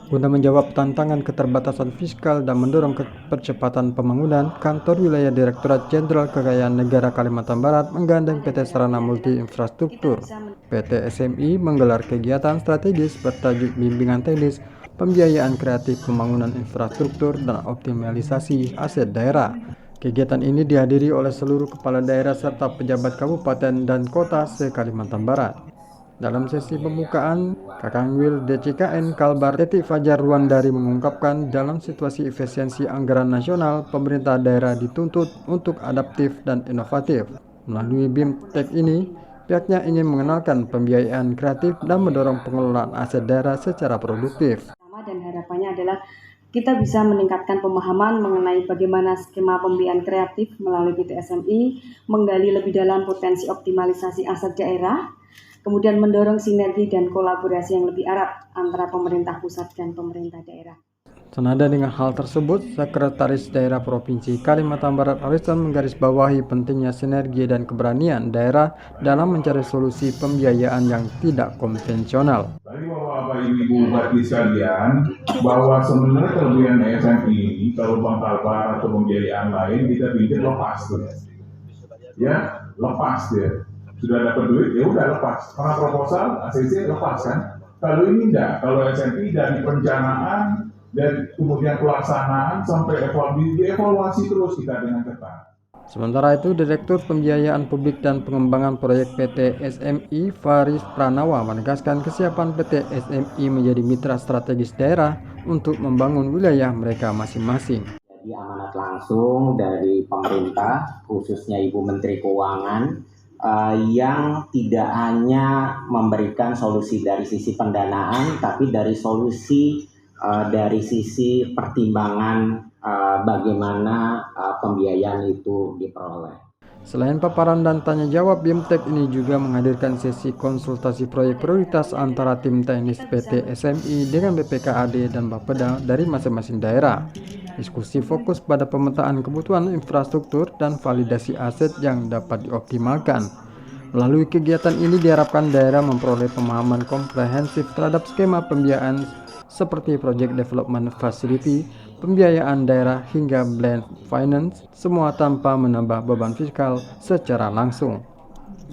Guna menjawab tantangan keterbatasan fiskal dan mendorong percepatan pembangunan, Kantor Wilayah Direktorat Jenderal Kekayaan Negara Kalimantan Barat menggandeng PT Sarana Multi Infrastruktur (PT SMI) menggelar kegiatan strategis bertajuk Bimbingan Teknis, Pembiayaan Kreatif Pembangunan Infrastruktur, dan Optimalisasi Aset Daerah. Kegiatan ini dihadiri oleh seluruh kepala daerah serta pejabat kabupaten dan kota se-Kalimantan Barat. Dalam sesi pembukaan, Kakanwil DCKN Kalbar Teti Fajar Ruandari mengungkapkan dalam situasi efisiensi anggaran nasional, pemerintah daerah dituntut untuk adaptif dan inovatif. Melalui BIMTEK ini, pihaknya ingin mengenalkan pembiayaan kreatif dan mendorong pengelolaan aset daerah secara produktif. Dan harapannya adalah kita bisa meningkatkan pemahaman mengenai bagaimana skema pembiayaan kreatif melalui PT SMI, menggali lebih dalam potensi optimalisasi aset daerah, kemudian mendorong sinergi dan kolaborasi yang lebih erat antara pemerintah pusat dan pemerintah daerah. Senada dengan hal tersebut, Sekretaris Daerah Provinsi Kalimantan Barat Ariston menggarisbawahi pentingnya sinergi dan keberanian daerah dalam mencari solusi pembiayaan yang tidak konvensional. Tadi Bapak Ibu Bupati sekalian, bahwa sebenarnya kelebihan SMI ini, kalau Bang Kalbar atau pembiayaan lain, kita pinjam lepas tuh. Ya, lepas dia. Sudah dapat duit, ya udah lepas. Karena proposal, ACC lepas kan. Kalau ini enggak, kalau SMI dari perencanaan dan kemudian pelaksanaan sampai dievaluasi terus kita dengan ketat. Sementara itu, Direktur Pembiayaan Publik dan Pengembangan Proyek PT SMI Faris Pranawa menegaskan kesiapan PT SMI menjadi mitra strategis daerah untuk membangun wilayah mereka masing-masing. Jadi amanat langsung dari pemerintah, khususnya Ibu Menteri Keuangan, yang tidak hanya memberikan solusi dari sisi pendanaan, tapi dari sisi pertimbangan bagaimana pembiayaan itu diperoleh. Selain paparan dan tanya jawab, BIMTEK ini juga menghadirkan sesi konsultasi proyek prioritas antara tim teknis PT SMI dengan BPKAD dan Bapeda dari masing-masing daerah. Diskusi fokus pada pemetaan kebutuhan infrastruktur dan validasi aset yang dapat dioptimalkan. Melalui kegiatan ini diharapkan daerah memperoleh pemahaman komprehensif terhadap skema pembiayaan seperti Project Development Facility, pembiayaan daerah hingga blend finance, semua tanpa menambah beban fiskal secara langsung.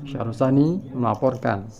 Syahrusani melaporkan.